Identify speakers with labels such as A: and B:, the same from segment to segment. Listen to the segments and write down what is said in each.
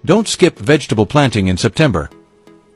A: Don't skip vegetable planting in September.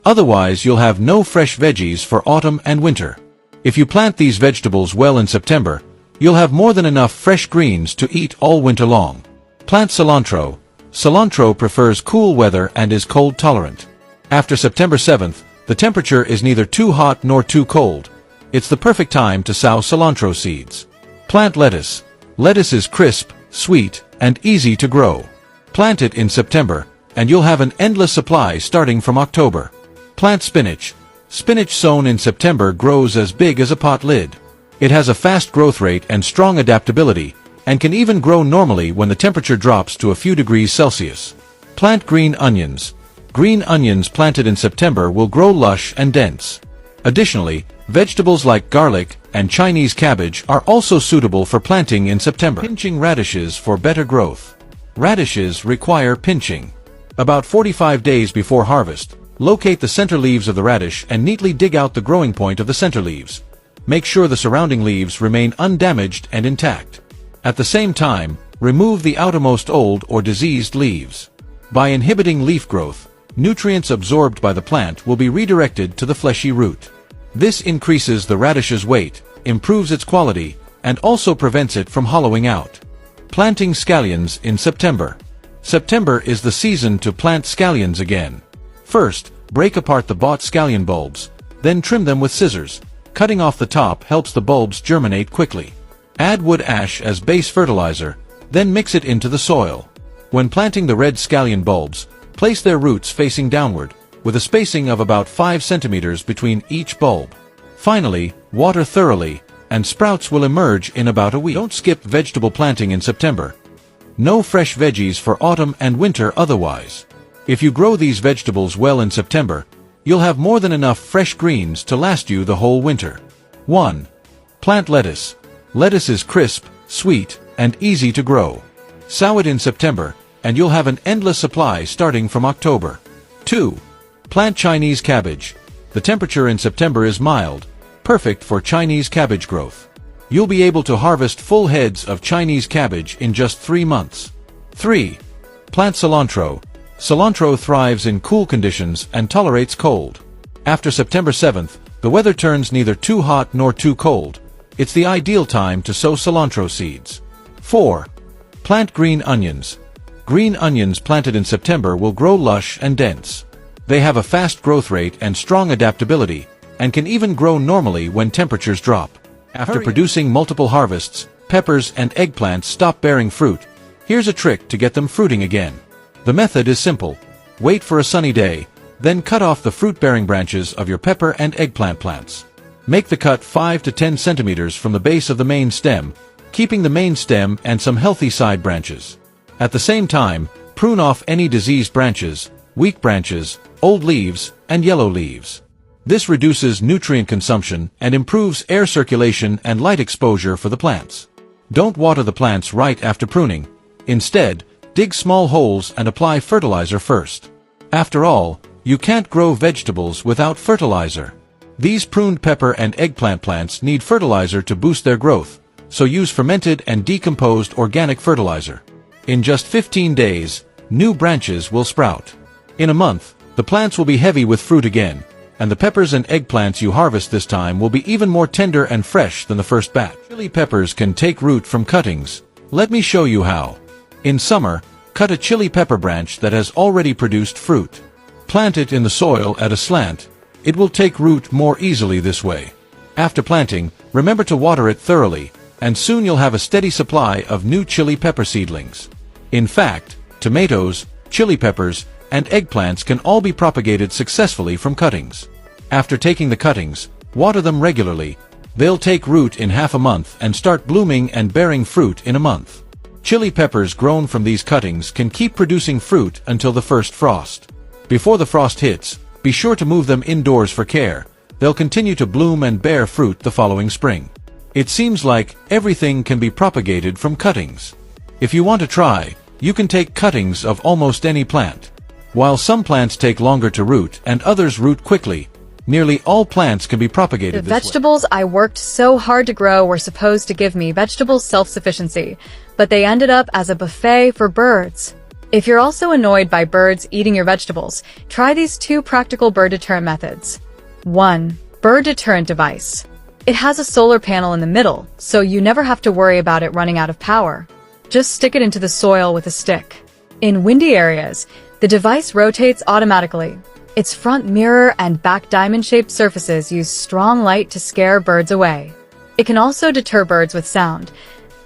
A: Otherwise, you'll have no fresh veggies for autumn and winter. If you plant these vegetables well in September, you'll have more than enough fresh greens to eat all winter long. Plant cilantro. Cilantro prefers cool weather and is cold tolerant. After September 7th, the temperature is neither too hot nor too cold. It's the perfect time to sow cilantro seeds. Plant lettuce. Lettuce is crisp, sweet, and easy to grow. Plant it in September, and you'll have an endless supply starting from October. Plant spinach. Spinach sown in September grows as big as a pot lid. It has a fast growth rate and strong adaptability, and can even grow normally when the temperature drops to a few degrees Celsius. Plant green onions. Green onions planted in September will grow lush and dense. Additionally, vegetables like garlic and Chinese cabbage are also suitable for planting in September. Pinching radishes for better growth. Radishes require pinching. About 45 days before harvest, locate the center leaves of the radish and neatly dig out the growing point of the center leaves. Make sure the surrounding leaves remain undamaged and intact. At the same time, remove the outermost old or diseased leaves. By inhibiting leaf growth, nutrients absorbed by the plant will be redirected to the fleshy root. This increases the radish's weight, improves its quality, and also prevents it from hollowing out. Planting scallions in September. September is the season to plant scallions again. First, break apart the bought scallion bulbs, then trim them with scissors. Cutting off the top helps the bulbs germinate quickly. Add wood ash as base fertilizer, then mix it into the soil. When planting the red scallion bulbs, place their roots facing downward, with a spacing of about 5 centimeters between each bulb. Finally, water thoroughly, and sprouts will emerge in about a week. Don't skip vegetable planting in September. No fresh veggies for autumn and winter otherwise. If you grow these vegetables well in September, you'll have more than enough fresh greens to last you the whole winter. 1. Plant lettuce. Lettuce is crisp, sweet, and easy to grow. Sow it in September, and you'll have an endless supply starting from October. 2. Plant Chinese cabbage. The temperature in September is mild, perfect for Chinese cabbage growth. You'll be able to harvest full heads of Chinese cabbage in just 3 months. 3. Plant cilantro. Cilantro thrives in cool conditions and tolerates cold. After September 7th, the weather turns neither too hot nor too cold. It's the ideal time to sow cilantro seeds. 4. Plant green onions. Green onions planted in September will grow lush and dense. They have a fast growth rate and strong adaptability, and can even grow normally when temperatures drop. After producing multiple harvests, peppers and eggplants stop bearing fruit. Here's a trick to get them fruiting again. The method is simple. Wait for a sunny day, then cut off the fruit-bearing branches of your pepper and eggplant plants. Make the cut 5 to 10 centimeters from the base of the main stem, keeping the main stem and some healthy side branches. At the same time, prune off any diseased branches, weak branches, old leaves, and yellow leaves. This reduces nutrient consumption and improves air circulation and light exposure for the plants. Don't water the plants right after pruning. Instead, dig small holes and apply fertilizer first. After all, you can't grow vegetables without fertilizer. These pruned pepper and eggplant plants need fertilizer to boost their growth, so use fermented and decomposed organic fertilizer. In just 15 days, new branches will sprout. In a month, the plants will be heavy with fruit again, and the peppers and eggplants you harvest this time will be even more tender and fresh than the first batch. Chili peppers can take root from cuttings. Let me show you how. In summer, cut a chili pepper branch that has already produced fruit. Plant it in the soil at a slant. It will take root more easily this way. After planting, remember to water it thoroughly, and soon you'll have a steady supply of new chili pepper seedlings. In fact, tomatoes, chili peppers, and eggplants can all be propagated successfully from cuttings. After taking the cuttings, water them regularly. They'll take root in half a month and start blooming and bearing fruit in a month. Chili peppers grown from these cuttings can keep producing fruit until the first frost. Before the frost hits, be sure to move them indoors for care. They'll continue to bloom and bear fruit the following spring. It seems like everything can be propagated from cuttings. If you want to try, you can take cuttings of almost any plant. While some plants take longer to root and others root quickly, nearly all plants can be propagated this way.
B: The vegetables I worked so hard to grow were supposed to give me vegetable self-sufficiency, but they ended up as a buffet for birds. If you're also annoyed by birds eating your vegetables, try these 2 practical bird deterrent methods. 1. Bird deterrent device. It has a solar panel in the middle, so you never have to worry about it running out of power. Just stick it into the soil with a stick. In windy areas, the device rotates automatically. Its front mirror and back diamond-shaped surfaces use strong light to scare birds away. It can also deter birds with sound.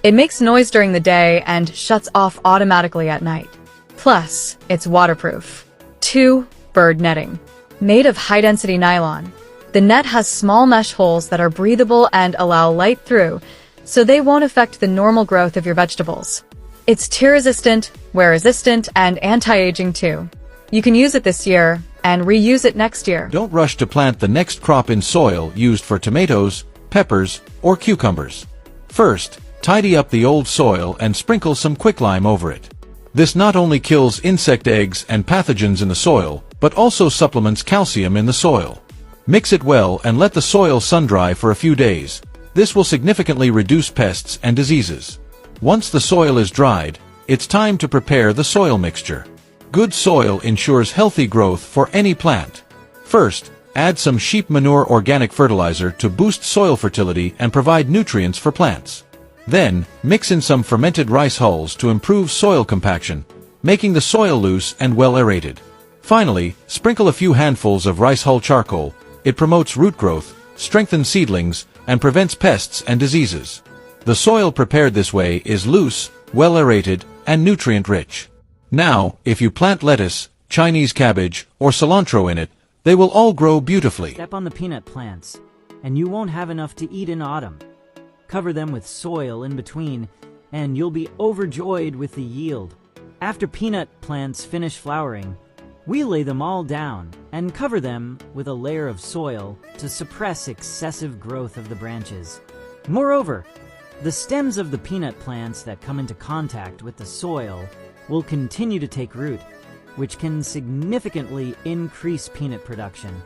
B: It makes noise during the day and shuts off automatically at night. Plus, it's waterproof. 2. Bird netting. Made of high-density nylon, the net has small mesh holes that are breathable and allow light through, so they won't affect the normal growth of your vegetables. It's tear-resistant, wear-resistant, and anti-aging too. You can use it this year and reuse it next year.
A: Don't rush to plant the next crop in soil used for tomatoes, peppers, or cucumbers. First, tidy up the old soil and sprinkle some quicklime over it. This not only kills insect eggs and pathogens in the soil, but also supplements calcium in the soil. Mix it well and let the soil sun-dry for a few days. This will significantly reduce pests and diseases. Once the soil is dried, it's time to prepare the soil mixture. Good soil ensures healthy growth for any plant. First, add some sheep manure organic fertilizer to boost soil fertility and provide nutrients for plants. Then, mix in some fermented rice hulls to improve soil compaction, making the soil loose and well aerated. Finally, sprinkle a few handfuls of rice hull charcoal. It promotes root growth, strengthens seedlings, and prevents pests and diseases. The soil prepared this way is loose, well aerated, and nutrient-rich. Now, if you plant lettuce, Chinese cabbage, or cilantro in it, they will all grow beautifully.
C: Step on the peanut plants, and you won't have enough to eat in autumn. Cover them with soil in between, and you'll be overjoyed with the yield. After peanut plants finish flowering, we lay them all down and cover them with a layer of soil to suppress excessive growth of the branches. Moreover, the stems of the peanut plants that come into contact with the soil will continue to take root, which can significantly increase peanut production.